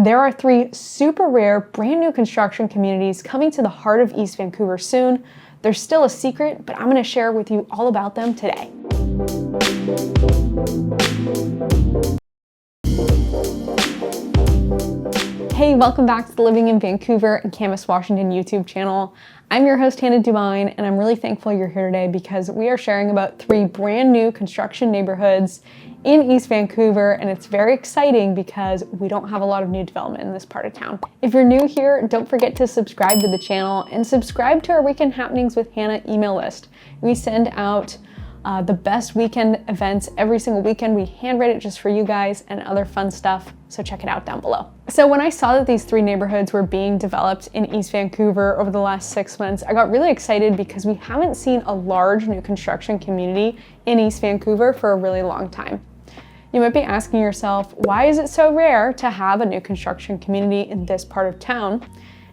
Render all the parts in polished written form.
There are 3 super rare, brand new construction communities coming to the heart of East Vancouver soon. They're still a secret, but I'm going to share with you all about them today. Hey, welcome back to the Living in Vancouver and Camas, Washington YouTube channel. I'm your host, Hannah Dubyne, and I'm really thankful you're here today because we are sharing about 3 brand new construction neighborhoods in East Vancouver, and it's very exciting because we don't have a lot of new development in this part of town. If you're new here, don't forget to subscribe to the channel and subscribe to our Weekend Happenings with Hannah email list. We send out the best weekend events every single weekend. We handwrite it just for you guys and other fun stuff, so check it out down below. So when I saw that these 3 neighborhoods were being developed in East Vancouver over the last 6 months, I got really excited because we haven't seen a large new construction community in East Vancouver for a really long time. You might be asking yourself, why is it so rare to have a new construction community in this part of town?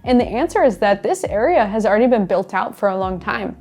And the answer is that this area has already been built out for a long time.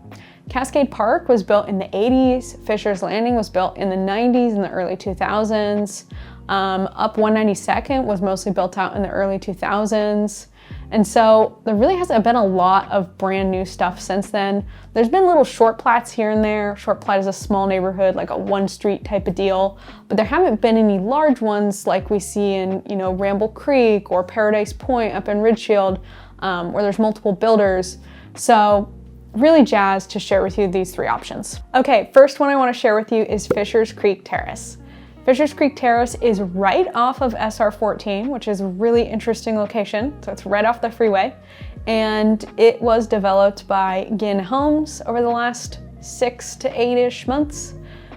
Cascade Park was built in the 80s, Fisher's Landing was built in the 90s and the early 2000s, Up 192nd was mostly built out in the early 2000s, and so there really hasn't been a lot of brand new stuff since then. There's been little short plats here and there. Short plat is a small neighborhood, like a 1 street type of deal, but there haven't been any large ones like we see in, Ramble Creek or Paradise Point up in Ridgefield, where there's multiple builders. So really jazzed to share with you these 3 options. Okay, first one I want to share with you is Fishers Creek Terrace. Fishers Creek Terrace is right off of SR 14, which is a really interesting location. So it's right off the freeway. And it was developed by 𝐍𝐞𝐢𝐠𝐡𝐛𝐨𝐫𝐡𝐨𝐮 over the last 6 to 8-ish months.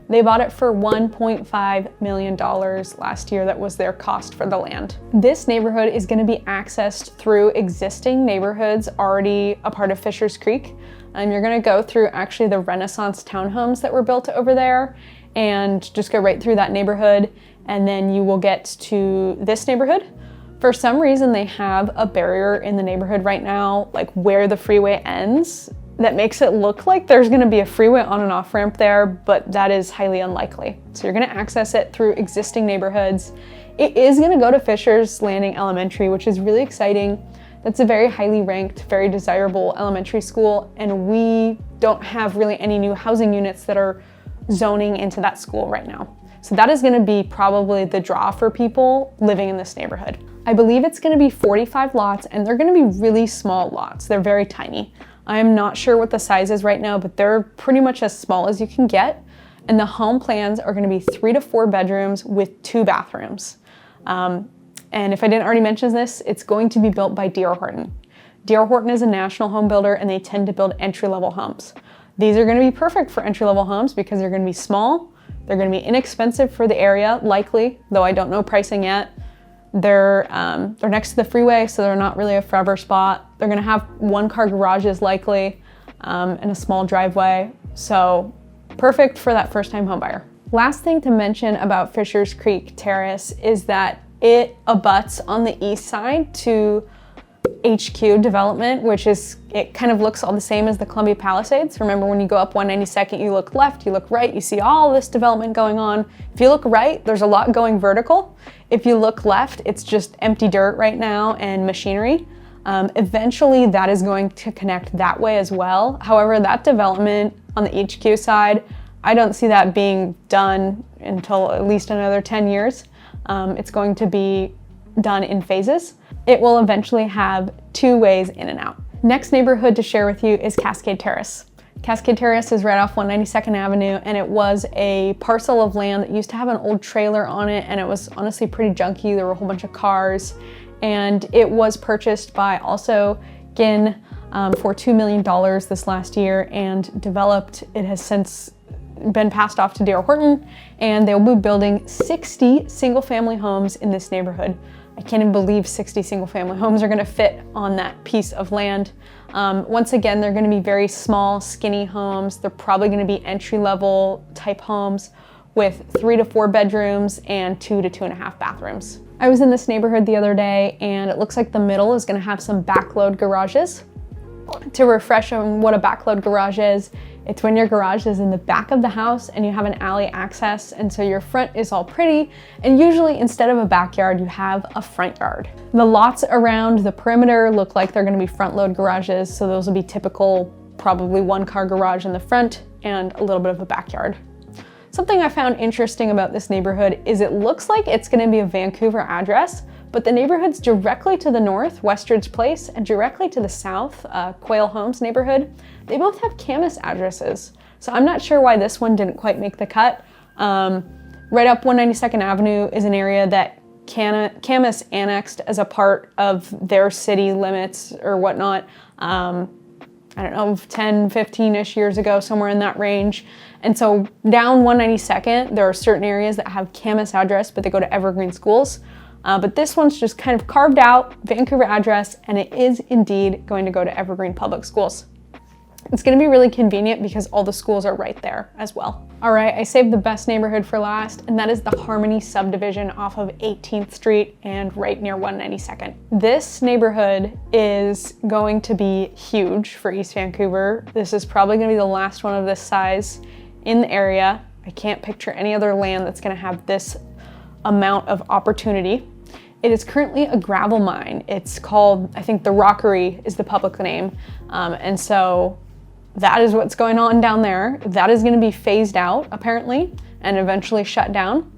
They bought it for $1.5 million last year. That was their cost for the land. This neighborhood is going to be accessed through existing neighborhoods already a part of Fishers Creek. You're going to go through actually the Renaissance townhomes that were built over there and just go right through that neighborhood, and then you will get to this neighborhood. For some reason, they have a barrier in the neighborhood right now, like where the freeway ends, that makes it look like there's going to be a freeway on and off ramp there, but that is highly unlikely. So you're going to access it through existing neighborhoods. It is going to go to Fisher's Landing Elementary, which is really exciting. That's a very highly ranked, very desirable elementary school, and we don't have really any new housing units that are zoning into that school right now. So that is going to be probably the draw for people living in this neighborhood. I believe it's going to be 45 lots, and they're going to be really small lots. They're very tiny. I am not sure what the size is right now, but they're pretty much as small as you can get. And the home plans are going to be 3 to 4 bedrooms with 2 bathrooms. And if I didn't already mention this, it's going to be built by D.R. Horton. D.R. Horton is a national home builder, and they tend to build entry-level homes. These are going to be perfect for entry-level homes because they're going to be small, they're going to be inexpensive for the area, likely, though I don't know pricing yet. They're next to the freeway, so they're not really a forever spot. They're going to have 1-car garages likely, and a small driveway, so perfect for that first-time home buyer. Last thing to mention about Fishers Creek Terrace is that it abuts on the east side to HQ development, which is, it kind of looks all the same as the Columbia Palisades. Remember, when you go up 192nd, you look left, you look right, you see all this development going on. If you look right, there's a lot going vertical. If you look left, it's just empty dirt right now and machinery. Eventually, that is going to connect that way as well. However, that development on the HQ side, I don't see that being done until at least another 10 years. It's going to be done in phases. It will eventually have 2 ways in and out. Next neighborhood to share with you is Cascade Terrace. Cascade Terrace is right off 192nd Avenue, and it was a parcel of land that used to have an old trailer on it, and it was honestly pretty junky. There were a whole bunch of cars, and it was purchased by also 𝐍𝐞𝐢𝐠𝐡�ن for $2 million this last year and developed. It has since been passed off to D.R. Horton, and they'll be building 60 single-family homes in this neighborhood. I can't even believe 60 single-family homes are going to fit on that piece of land. Once again, they're going to be very small, skinny homes. They're probably going to be entry-level type homes with 3 to 4 bedrooms and 2 to 2.5 bathrooms. I was in this neighborhood the other day, and it looks like the middle is going to have some backload garages. To refresh on what a backload garage is, it's when your garage is in the back of the house and you have an alley access, and so your front is all pretty, and usually instead of a backyard, you have a front yard. The lots around the perimeter look like they're gonna be front load garages, so those will be typical, probably one car garage in the front and a little bit of a backyard. Something I found interesting about this neighborhood is it looks like it's gonna be a Vancouver address, but the neighborhoods directly to the north, Westridge Place, and directly to the south, Quail Homes neighborhood, they both have Camas addresses. So I'm not sure why this one didn't quite make the cut. Right up 192nd Avenue is an area that Camas annexed as a part of their city limits or whatnot. I don't know, 10, 15-ish years ago, somewhere in that range. And so down 192nd, there are certain areas that have Camas address, but they go to Evergreen schools. But this one's just kind of carved out, Vancouver address, and it is indeed going to go to Evergreen Public Schools. It's gonna be really convenient because all the schools are right there as well. All right, I saved the best neighborhood for last, and that is the Harmony subdivision off of 18th Street and right near 192nd. This neighborhood is going to be huge for East Vancouver. This is probably gonna be the last one of this size in the area. I can't picture any other land that's gonna have this amount of opportunity. It is currently a gravel mine. It's called, I think, the Rockery is the public name. And so that is what's going on down there. That is going to be phased out, apparently, and eventually shut down.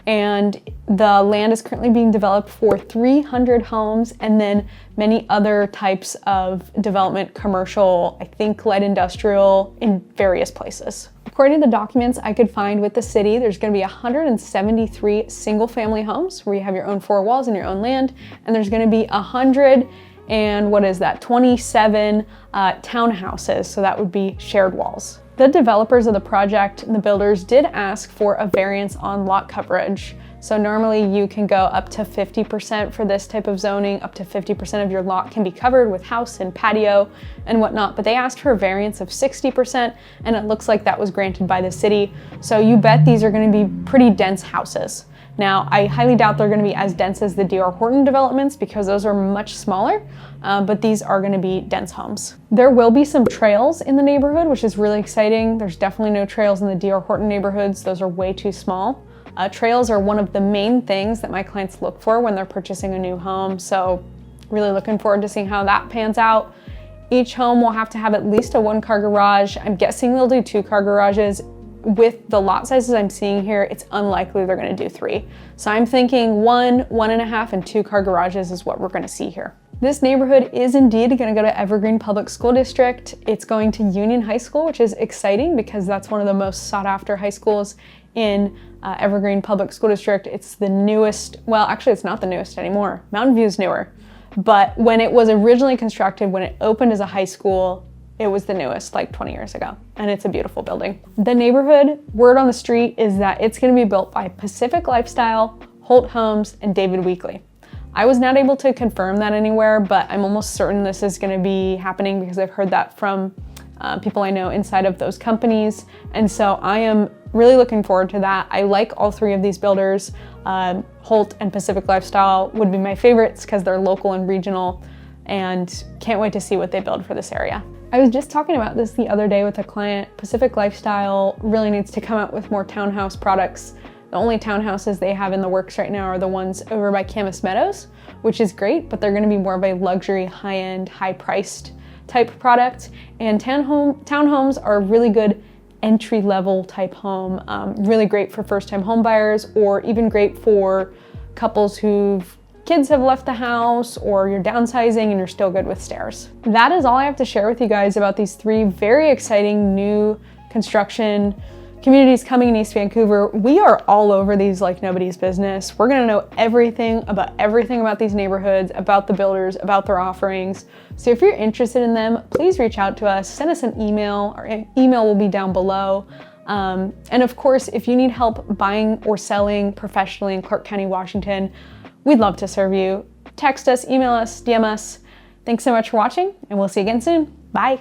And the land is currently being developed for 300 homes and then many other types of development, commercial, I think light industrial, in various places. According to the documents I could find with the city, there's going to be 173 single family homes where you have your own four walls and your own land, and there's going to be 27 townhouses, so that would be shared walls. The developers of the project and the builders did ask for a variance on lot coverage. So normally you can go up to 50% for this type of zoning, up to 50% of your lot can be covered with house and patio and whatnot, but they asked for a variance of 60%, and it looks like that was granted by the city. So you bet these are gonna be pretty dense houses. Now, I highly doubt they're gonna be as dense as the D.R. Horton developments because those are much smaller, but these are gonna be dense homes. There will be some trails in the neighborhood, which is really exciting. There's definitely no trails in the D.R. Horton neighborhoods. Those are way too small. Trails are one of the main things that my clients look for when they're purchasing a new home, so really looking forward to seeing how that pans out. Each home will have to have at least a one-car garage. I'm guessing they'll do two-car garages. With the lot sizes I'm seeing here, it's unlikely they're gonna do three. So I'm thinking 1.5, and 2-car garages is what we're gonna see here. This neighborhood is indeed gonna go to Evergreen Public School District. It's going to Union High School, which is exciting because that's one of the most sought after high schools in Evergreen Public School District. It's the newest, well, actually it's not the newest anymore. Mountain View is newer. But when it was originally constructed, when it opened as a high school, it was the newest, like 20 years ago, and it's a beautiful building. The neighborhood, word on the street is that it's gonna be built by Pacific Lifestyle, Holt Homes, and David Weekley. I was not able to confirm that anywhere, but I'm almost certain this is gonna be happening because I've heard that from people I know inside of those companies. And so I am really looking forward to that. I like all three of these builders. Holt and Pacific Lifestyle would be my favorites because they're local and regional, and can't wait to see what they build for this area. I was just talking about this the other day with a client. Pacific Lifestyle really needs to come out with more townhouse products. The only townhouses they have in the works right now are the ones over by Camas Meadows, which is great, but they're gonna be more of a luxury, high-end, high-priced type product. And townhomes are a really good entry-level type home, really great for first-time home buyers, or even great for couples whose kids have left the house, or you're downsizing and you're still good with stairs. That is all I have to share with you guys about these three very exciting new construction communities coming in East Vancouver. We are all over these like nobody's business. We're gonna know everything about these neighborhoods, about the builders, about their offerings. So if you're interested in them, please reach out to us, send us an email. Our email will be down below. And of course, if you need help buying or selling professionally in Clark County, Washington, we'd love to serve you. Text us, email us, DM us. Thanks so much for watching, and we'll see you again soon. Bye.